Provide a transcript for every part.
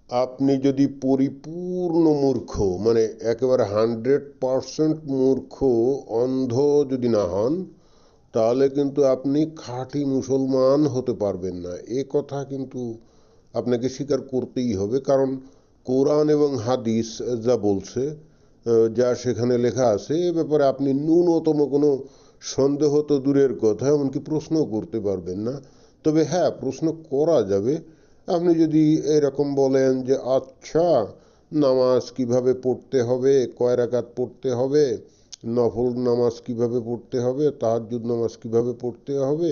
আপনি যদি পরিপূর্ণ মূর্খ, মানে একেবারে 100% মূর্খ, অন্ধ যদি না হন, তাহলে কিন্তু আপনি খাঁটি মুসলমান হতে পারবেন না। এ কথা কিন্তু আপনাকে স্বীকার করতেই হবে, কারণ কোরআন এবং হাদিস যা বলছে, যা সেখানে লেখা আছে, এ ব্যাপারে আপনি ন্যূনতম কোনো সন্দেহ তো দূরের কথা, এমনকি প্রশ্নও করতে পারবেন না। তবে হ্যাঁ, প্রশ্ন করা যাবে। আপনি যদি এরকম বলেন যে আচ্ছা, নামাজ কিভাবে পড়তে হবে, কয় রাকাত পড়তে হবে, নফল নামাজ কিভাবে পড়তে হবে, তাহাজ্জুদ নামাজ কিভাবে পড়তে হবে,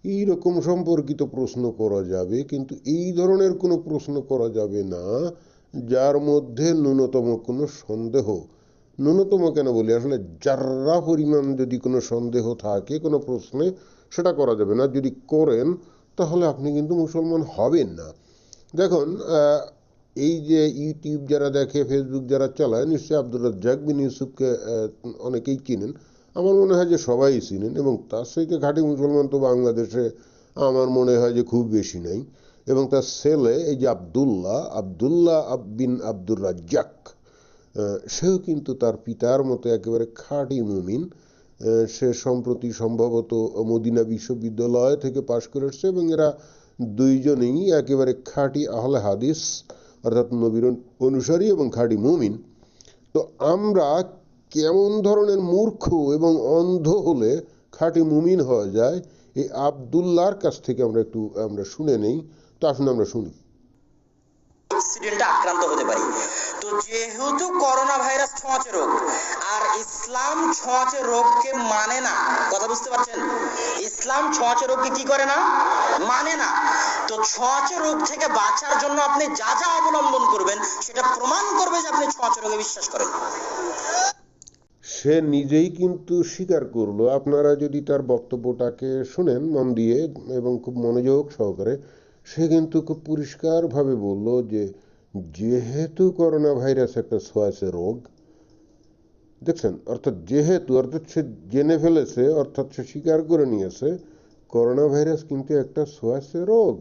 এই রকম সম্পর্কিত প্রশ্ন করা যাবে, কিন্তু এই ধরনের কোনো প্রশ্ন করা যাবে না যার মধ্যে ন্যূনতম কোনো সন্দেহ, ন্যূনতম কেন বলি, আসলে যার্রা পরিমাণ যদি কোনো সন্দেহ থাকে কোনো প্রশ্নে, সেটা করা যাবে না। যদি করেন তাহলে আপনি কিন্তু মুসলমান হবেন না। দেখুন, এই যে ইউটিউব যারা দেখে, ফেসবুক যারা চালায়, নিশ্চয়ই আব্দুর রাজ্জাক বিন ইউসুফকে অনেকেই চিনেন। আমার মনে হয় যে সবাই চিনেন, এবং তার সঙ্গে ঘাঁটি মুসলমান তো বাংলাদেশে আমার মনে হয় যে খুব বেশি নাই। এবং তার ছেলে এই যে আবদুল্লাহ আবদুল্লাহ বিন আব্দুর রাজ্জাক, সেও কিন্তু তার পিতার মতো একেবারে খাঁটি মুমিন। সে সম্প্রতি সম্ভবত মদিনা বিশ্ববিদ্যালয় থেকে পাশ করে এসছে, এবং এরা দুইজনেই একেবারে খাঁটি আহলে হাদিস, অর্থাৎ নবীর অনুসারী এবং খাঁটি মুমিন। তো আমরা কেমন ধরনের মূর্খ এবং অন্ধ হলে খাঁটি মুমিন হওয়া যায়, এই আবদুল্লাহর কাছ থেকে আমরা শুনে নেই। তো আসুন আমরা শুনি। অ্যাক্সিডেন্টে আক্রান্ত হতে পারি। তো যেহেতু করোনা ভাইরাস ছোঁয়াচে রোগ, আর ইসলাম ছোঁয়াচে রোগকে মানে না, কথা বুঝতে পারছেন? ইসলাম ছোঁয়াচে রোগকে কি করে না, মানে না। তো ছোঁয়াচে রোগ থেকে বাঁচার জন্য আপনি যা যা অবলম্বন করবেন, সেটা প্রমাণ করবে যে আপনি ছোঁয়াচে রোগে বিশ্বাস করেন। সে নিজেই কিন্তু স্বীকার করলো। আপনারা যদি তার বক্তব্যটাকে শুনেন মন দিয়ে এবং খুব মনোযোগ সহকারে, সে কিন্তু খুব পরিষ্কারভাবে বলল যে যেহেতু করোনা ভাইরাস একটা ছোঁয়াচে রোগ, দেখছেন, অর্থাৎ যেহেতু, অর্থাৎ সে জেনে ফেলেছে, অর্থাৎ সে স্বীকার করে নিয়েছে করোনা ভাইরাস কিন্তু একটা ছোঁয়াচে রোগ।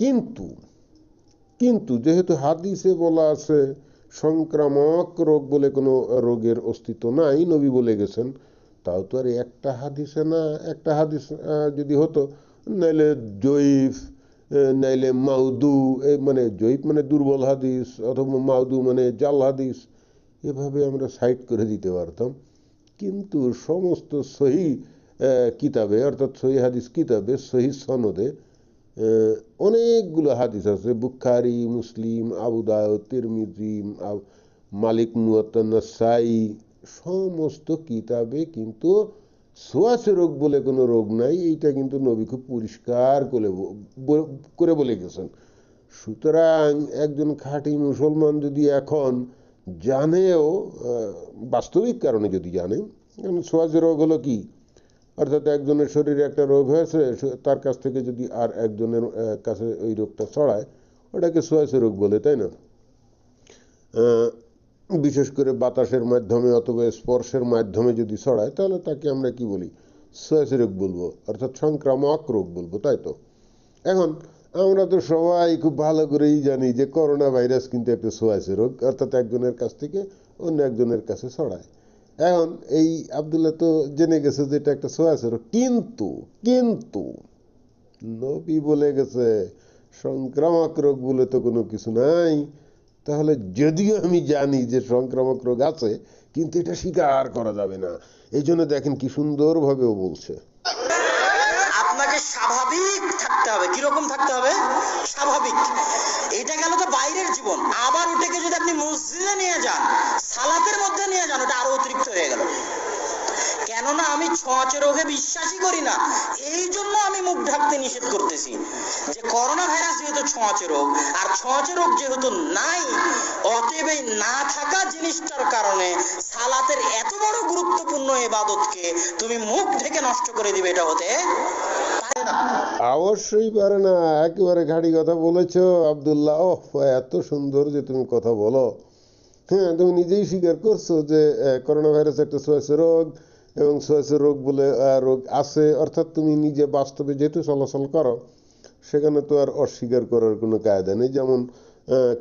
কিন্তু কিন্তু যেহেতু হাদিসে বলা আছে সংক্রামক রোগ বলে কোনো রোগের অস্তিত্ব নাই, নবী বলে গেছেন, তাও তো আর একটা হাদিসে না। একটা হাদিস যদি হতো, নাইলে জয়ীফ, নাইলে মাউদু, মানে জয়ীফ মানে দুর্বল হাদিস, অথবা মাউদু মানে জাল হাদিস, এভাবে আমরা সাইড করে দিতে পারতাম। কিন্তু সমস্ত সহি কিতাবে, অর্থাৎ সহি হাদিস কিতাবে, সহি সনদে অনেকগুলো হাদিস আছে, বুখারী, মুসলিম, আবু দাউদ, তিরমিজি, মালিক মুয়াত্তা, নাসাই, সমস্ত কিতাবে কিন্তু ছোঁয়াচে রোগ বলে কোনো রোগ নাই, এইটা কিন্তু নবী খুব পরিষ্কার করে বলে গেছেন। সুতরাং একজন খাঁটি মুসলমান যদি এখন জানেও, বাস্তবিক কারণে যদি জানে, ছোঁয়াচে রোগ হলো কি, অর্থাৎ একজনের শরীরে একটা রোগ হয়েছে, তার কাছ থেকে যদি আর একজনের কাছে ওই রোগটা ছড়ায়, ওটাকে ছোঁয়াচে রোগ বলে, তাই না? বিশেষ করে বাতাসের মাধ্যমে অথবা স্পর্শের মাধ্যমে যদি ছড়ায়, তাহলে তাকে আমরা কি বলি, ছোঁয়াচে রোগ বলবো, অর্থাৎ সংক্রামক রোগ বলবো, তাই তো? এখন আমরা তো সবাই খুব ভালো করেই জানি যে করোনা ভাইরাস কিন্তু একটা ছোঁয়াচে রোগ, অর্থাৎ একজনের কাছ থেকে অন্য একজনের কাছে ছড়ায়। এখন এই আবদুল্লাহ তো জেনে গেছে যে এটা একটা ছোঁয়াচে রোগ, কিন্তু কিন্তু নবী বলে গেছে সংক্রামক রোগ বলে তো কোনো কিছু নাই। তাহলে যদিও আমি জানি যে সংক্রামক রোগ আছে, কিন্তু এটা স্বীকার করা যাবে না। এই জন্য দেখেন কি সুন্দরভাবে ও বলছে, আপনাকে স্বাভাবিক থাকতে হবে। কিরকম থাকতে হবে? স্বাভাবিক। এটা গেল তো বাইরের জীবন। আবার ওটাকে যদি আপনি মসজিদে নিয়ে যান, সালাতের মধ্যে নিয়ে যান, ওটা আরো অতিরিক্ত হয়ে গেল। কেননা আমি ছোঁয়াচে রোগে বিশ্বাসই করি না, এই জন্য আমি মুখ ঢাকতে নিষেধ করতেছি। যে করোনা ভাইরাস যেহেতু ছোঁয়াচে রোগ, আর ছোঁয়াচে রোগ যেহেতু নাই, অতএব এই না থাকা জিনিসটার কারণে সালাতের এত বড় গুরুত্বপূর্ণ ইবাদতকে তুমি মুখ ঢেকে নষ্ট করে দিবে, এটা হতে পারে না। অবশ্যই পারে না। একেবারে ঘাড়ি কথা বলেছো আবদুল্লাহ। ও এত সুন্দর যে তুমি কথা বলো। হ্যাঁ, তুমি নিজেই স্বীকার করছো যে করোনা ভাইরাস একটা ছোঁয়াচে রোগ, এবং ছোঁয়াচে রোগ বলে রোগ আছে, অর্থাৎ তুমি নিজে বাস্তবে যেহেতু চলাচল করো, সেখানে তো আর অস্বীকার করার কোনো কায়দা নেই। যেমন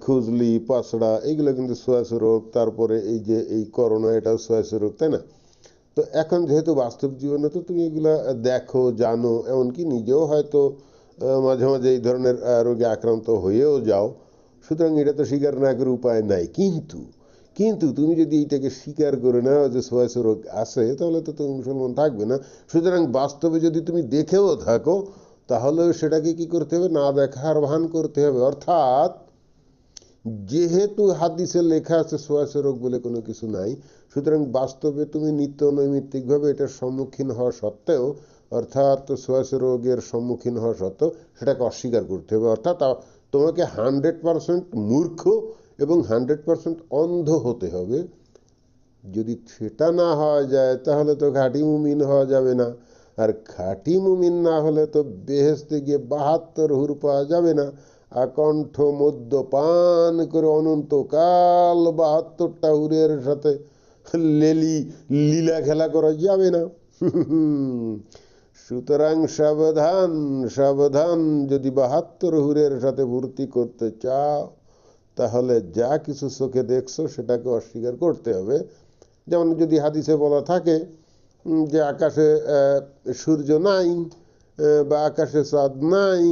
খুজলি, পাঁচড়া, এগুলো কিন্তু ছোঁয়াচে রোগ। তারপরে এই যে এই করোনা, এটাও ছোঁয়াচে রোগ, তাই না? তো এখন যেহেতু বাস্তব জীবনে তো তুমি এগুলা দেখো, জানো, এমনকি নিজেও হয়তো মাঝে মাঝে এই ধরনের রোগে আক্রান্ত হয়েও যাও, সুতরাং এটা তো স্বীকার না করে উপায় নাই। কিন্তু কিন্তু তুমি যদি এইটাকে স্বীকার করে নাও যে ছোঁয়াচে রোগ আছে, তাহলে তো তুমি মুসলমান থাকবে না। সুতরাং বাস্তবে যদি তুমি দেখেও থাকো, তাহলে সেটাকে কি করতে হবে? না দেখার ভান করতে হবে। অর্থাৎ যেহেতু হাদিসে লেখা আছে ছোঁয়াচে রোগ বলে কোনো কিছু নাই, সুতরাং বাস্তবে তুমি নিত্য নৈমিত্তিকভাবে এটার সম্মুখীন হওয়া সত্ত্বেও, অর্থাৎ ছোঁয়াচে রোগের সম্মুখীন হওয়া সত্ত্বেও সেটাকে অস্বীকার করতে হবে। অর্থাৎ তোমাকে 100% মূর্খ এবং 100% অন্ধ হতে হবে। যদি সেটা না হওয়া যায়, তাহলে তো খাঁটি মুমিন হওয়া যাবে না। আর খাঁটি মুমিন না হলে তো বেহেশতে গিয়ে 72 হুর পাওয়া যাবে না। আকণ্ঠ মদ্যপান করে অনন্তকাল 72টা হুরের সাথে লীলা খেলা করা যাবে না। সুতরাং সাবধান, সাবধান। যদি 72 হুরের সাথে ভর্তি করতে চাও, তাহলে যা কিছু চোখে দেখছো সেটাকে অস্বীকার করতে হবে। যেমন যদি হাদিসে বলা থাকে যে আকাশে সূর্য নাই বা আকাশে চাঁদ নাই,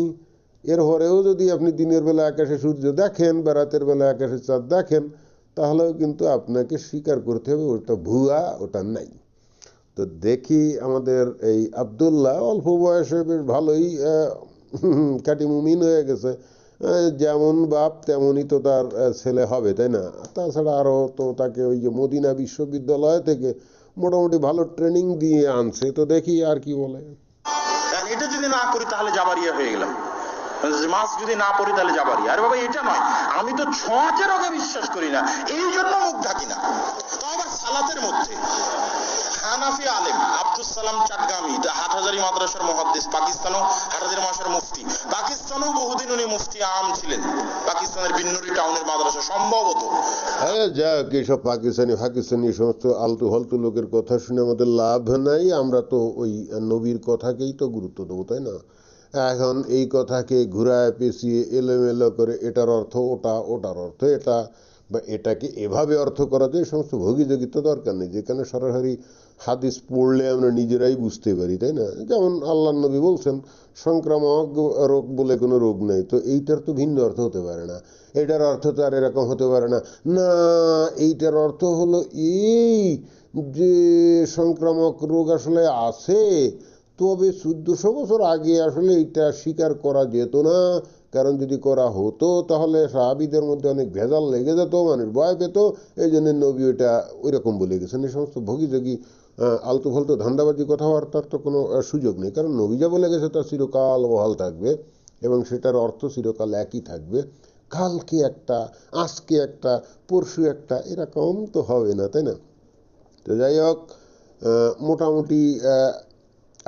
এর পরেও যদি আপনি দিনের বেলা আকাশে সূর্য দেখেন বা রাতের বেলা আকাশে চাঁদ দেখেন, তাহলেও কিন্তু আপনাকে স্বীকার করতে হবে ওটা ভুয়া, ওটা নাই। তো দেখি আমাদের এই আব্দুল্লাহ অল্প বয়সে বেশ ভালোই খাঁটি মুমিন হয়ে গেছে। যেমন বাপ তেমনই তো তার ছেলে হবে, তাই না? তাছাড়া আরও তো তাকে ওই যে মদিনা বিশ্ববিদ্যালয় থেকে মোটামুটি ভালো ট্রেনিং দিয়ে আনছে। তো দেখি আর কি বলে। এটা যদি না করি তাহলে জাবারিয়া হয়ে গেলাম, মাছ যদি না পড়ি তাহলে জাবারিয়া। আরে বাবা, এটা নয়, আমি তো ছোঁয়াচে রোগে বিশ্বাস করি না, এই জন্য মুখ ঢাকি না। তো আবার সালাতের মধ্যে হানাফি আলেম আব্দুস সালাম চাটগামি, হাটহাজারী মাদ্রাসার মুহাদ্দিস, পাকিস্তানও হাটহাজারী মাদ্রাসার মুফতি, পাকিস্তানেও বহুদিন উনি মুফতি আম ছিলেন, পাকিস্তানের বিন্নুরি টাউনের মাদ্রাসা সম্ভবত। যাক, এইসব পাকিস্তানি সমস্ত আলতু ফালতু লোকের কথা শুনে আমাদের লাভ নাই। আমরা তো ওই নবীর কথাকেই তো গুরুত্ব দেবো, তাই না? এখন এই কথাকে ঘুরায় পেঁচিয়ে এলোমেলো করে এটার অর্থ ওটা, ওটার অর্থ এটা, বা এটাকে এভাবে অর্থ করা যায়, সমস্ত ভোগীযোগিতা দরকার নেই। যেখানে সরাসরি হাদিস পড়লে আমরা নিজেরাই বুঝতে পারি, তাই না? যেমন আল্লাহ নবী বলছেন সংক্রামক রোগ বলে কোনো রোগ নেই, তো এইটার তো ভিন্ন অর্থ হতে পারে না। এটার অর্থ তো আর এরকম হতে পারে না। না, এইটার অর্থ হলো এই যে সংক্রামক রোগ আসলে আছে, তবে 1400 বছর আগে আসলে এটা স্বীকার করা যেত না। কারণ যদি করা হতো তাহলে সাহাবীদের মধ্যে অনেক ভেজাল লেগে যেত, মানুষ ভয় পেত। এই জন্য নবী ওইটা ওই রকম বলে গেছেন। এই সমস্ত ভোগীযোগী আলতু ফালতু ধান্দাবাজি কথাবার্তার তো কোনো সুযোগ নেই। কারণ নবী যা বলে গেছে তা চিরকাল বহাল থাকবে এবং সেটার অর্থ চিরকাল একই থাকবে। কালকে একটা, আজকে একটা, পরশু একটা, এরকম তো হবে না, তাই না? তো যাই হোক, মোটামুটি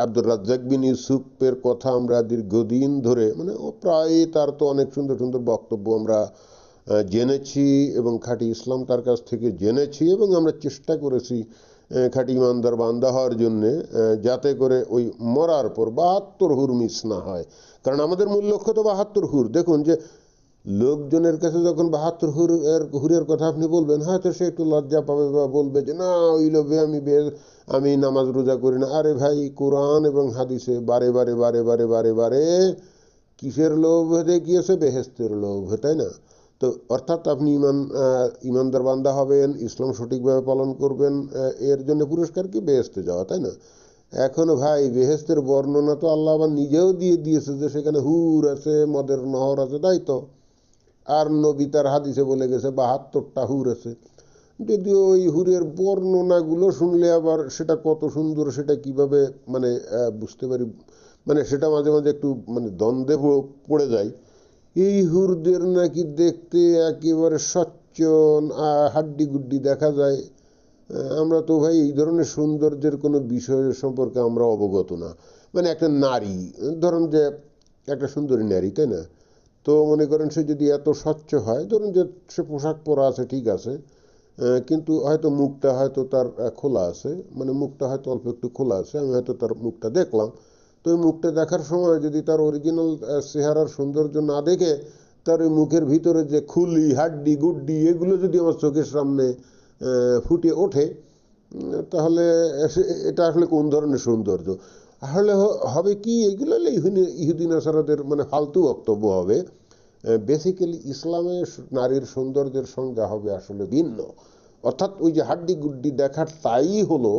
আব্দুর রাজ্জাক বিন ইউসুফের কথা আমরা দীর্ঘদিন ধরে, মানে প্রায় তার তো অনেক সুন্দর সুন্দর বক্তব্য আমরা জেনেছি এবং খাঁটি ইসলাম তার কাছ থেকে জেনেছি, এবং আমরা চেষ্টা করেছি খাঁটি ইমানদার বান্দা হওয়ার জন্যে, যাতে করে ওই মরার পর 72 হুর মিস না হয়। কারণ আমাদের মূল লক্ষ্য তো 72 হুর। দেখুন যে লোকজনের কাছে যখন 72 হুরের কথা আপনি বলবেন, হয়তো সে একটু লজ্জা পাবে বা বলবে যে না, ওই লোভে আমি নামাজ রোজা করি না। আরে ভাই, কোরআন এবং হাদিসে বারে বারে বারে বারে বারে বারে কিসের লোভ দেখিয়েছে? বেহেশতের লোভ, তাই না? তো অর্থাৎ আপনি ইমানদার বান্দা হবেন, ইসলাম সঠিকভাবে পালন করবেন, এর জন্য পুরস্কার কি? বেহেশতে যাওয়া, তাই না? এখন ভাই, বেহেশতের বর্ণনা তো আল্লাহ আবার নিজেও দিয়ে দিয়েছে যে সেখানে হুর আছে, মদের নহর আছে, তাই তো? আর নবী তার হাদিসে বলে গেছে 72টা হুর আছে। যদিও ওই হুরের বর্ণনাগুলো শুনলে আবার সেটা কত সুন্দর সেটা কিভাবে মানে বুঝতে পারি, মানে সেটা মাঝে মাঝে একটু মানে দ্বন্দ্বে পড়ে যায়। এই হুরদের নাকি দেখতে একেবারে স্বচ্ছ, হাড্ডি গুড্ডি দেখা যায়। আমরা তো ভাই এই ধরনের সৌন্দর্যের কোনো বিষয় সম্পর্কে আমরা অবগত না। মানে একটা নারী, ধরুন যে একটা সুন্দরী নারী, তাই না? তো মনে করেন সে যদি এত স্বচ্ছ হয়, ধরুন যে সে পোশাক পরা আছে, ঠিক আছে, কিন্তু হয়তো মুখটা হয়তো তার খোলা আছে, মানে মুখটা হয়তো অল্প একটু খোলা আছে, আমি হয়তো তার মুখটা দেখলাম। তো ওই মুখটা দেখার সময় যদি তার অরিজিনাল চেহারার সৌন্দর্য না দেখে তার ওই মুখের ভিতরে যে খুলি হাড্ডি গুড্ডি এগুলো যদি আমার চোখের সামনে ফুটে ওঠে, তাহলে এটা আসলে কোন ধরনের সৌন্দর্য? আসলে হবে কি, এগুলো ইহুদি নাসারাদের মানে ফালতু বক্তব্য হবে। বেসিক্যালি ইসলামে নারীর সৌন্দর্যের সংজ্ঞা হবে আসলে ভিন্ন। অর্থাৎ ওই যে হাড্ডি গুড্ডি দেখার তাই হলো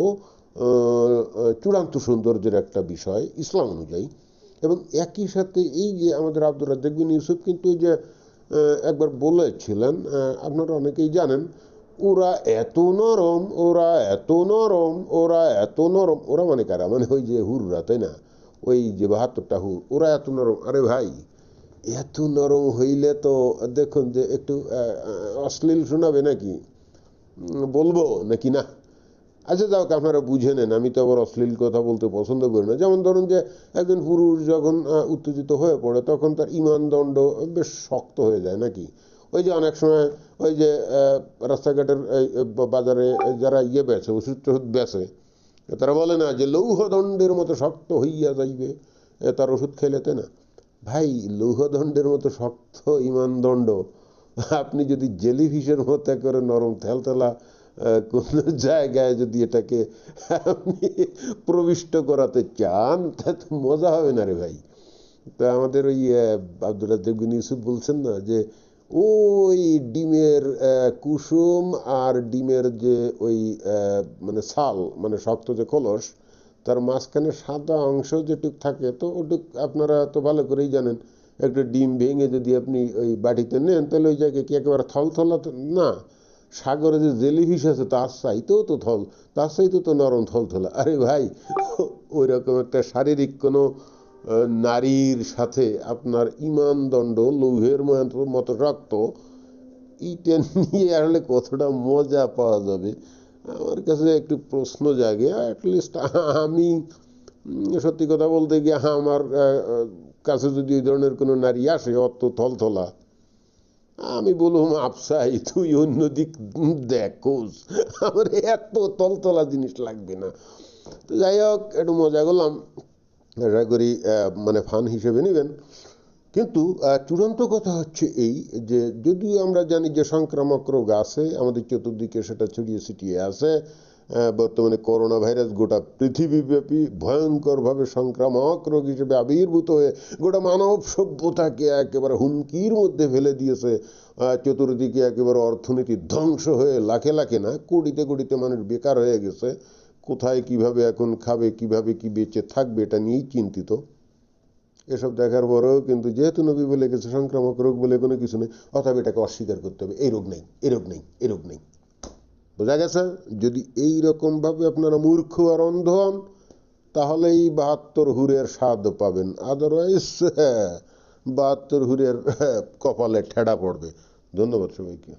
চূড়ান্ত সৌন্দর্যের একটা বিষয় ইসলাম অনুযায়ী। এবং একই সাথে এই যে আমাদের আব্দুর রাজ্জাক বিন ইউসুফ কিন্তু ওই যে একবার বলেছিলেন, আপনারা অনেকেই জানেন, ওরা এত নরম, ওরা এত নরম, ওরা এত নরম। ওরা মানে কারা? মানে ওই যে হুররা, তাই না? ওই যে 72টা হুর, ওরা এত নরম। আরে ভাই, এত নরম হইলে তো দেখুন যে একটু অশ্লীল শোনাবে নাকি? বলবো নাকি না? আচ্ছা যাও, আপনারা বুঝে নেন, আমি তো আবার অশ্লীল কথা বলতে পছন্দ করি না। যেমন ধরুন যে একজন পুরুষ যখন উত্তেজিত হয়ে পড়ে তখন তার ইমান দণ্ড বেশ শক্ত হয়ে যায় নাকি? ওই যে অনেক সময় ওই যে রাস্তাঘাটের বাজারে যারা বেচে, ওষুধ টষুধ বেচে, তারা বলে না যে লৌহদণ্ডের মতো শক্ত হইয়া যাইবে তার ওষুধ খেলে, তাই না? ভাই, লৌহদণ্ডের মতো শক্ত ইমান দণ্ড আপনি যদি জেলিফিশের মতো করে নরম থেলতেলা কোন জায়গায় যদি এটাকে আপনি প্রবিষ্ট করাতে চান, তা তো মজা হবে না রে ভাই। তা আমাদের ওই আব্দুর রাজ্জাক বিন ইউসুফ বলছেন না যে ওই ডিমের কুসুম আর ডিমের যে ওই মানে ছাল, মানে শক্ত যে কলস, তার মাঝখানে সাদা অংশ যেটুক থাকে, তো ওটুক আপনারা তো ভালো করেই জানেন। একটা ডিম ভেঙে যদি আপনি ওই বাটিতে নেন, তাহলে ওই জায়গায় কি একেবারে থলথলা না? সাগরে যে জেলিফিশ আছে তার চাইতেও তো তার চাইতেও তো নরম থলথলা। আরে ভাই, ওই রকম একটা শারীরিক কোনো নারীর সাথে আপনার ইমান দণ্ড লৌহের মতো শক্ত, এইটা নিয়ে আসলে কতটা মজা পাওয়া যাবে আমার কাছে একটু প্রশ্ন জাগে। অ্যাটলিস্ট আমি সত্যি কথা বলতে গিয়ে আমার কাছে যদি এই ধরনের কোনো নারী আসে অত থলথলা, আমি বললাম আফসাই তুই অন্যদিক দেখোস, আমার এত তলতলা জিনিস লাগবে না। তো যাই হোক, একটু মজা করলাম, আশা করি মানে ফান হিসেবে নেবেন। কিন্তু চূড়ান্ত কথা হচ্ছে এই যে যদিও আমরা জানি যে সংক্রামক রোগ আছে আমাদের চতুর্দিকে, সেটা ছড়িয়ে ছিটিয়ে আছে, বর্তমানে করোনা ভাইরাস গোটা পৃথিবীব্যাপী ভয়ঙ্করভাবে সংক্রামক রোগ হিসেবে আবির্ভূত হয়ে গোটা মানব সভ্যতাকে একেবারে হুমকির মধ্যে ফেলে দিয়েছে। চতুর্দিকে একেবারে অর্থনীতি ধ্বংস হয়ে লাখে লাখে না কোটিতে কোটিতে মানুষ বেকার হয়ে গেছে। কোথায় কিভাবে এখন খাবে, কিভাবে কি বেঁচে থাকবে, এটা নিয়েই চিন্তিত। এসব দেখার পরেও কিন্তু যেহেতু নবী বলে গেছে সংক্রামক রোগ বলে কোনো কিছু নেই, অতএব এটাকে অস্বীকার করতে হবে। এই রোগ নেই, এই রোগ নেই, এই রোগ নেই। বোঝা গেছে? যদি এই রকম ভাবে আপনারা মূর্খ আর অন্ধ হন, তাহলে এই 72 হুরের স্বাদ পাবেন। আদারওয়াইজ 72 হুরের কপালে ঠেড়া পড়বে। ধন্যবাদ সবাইকে।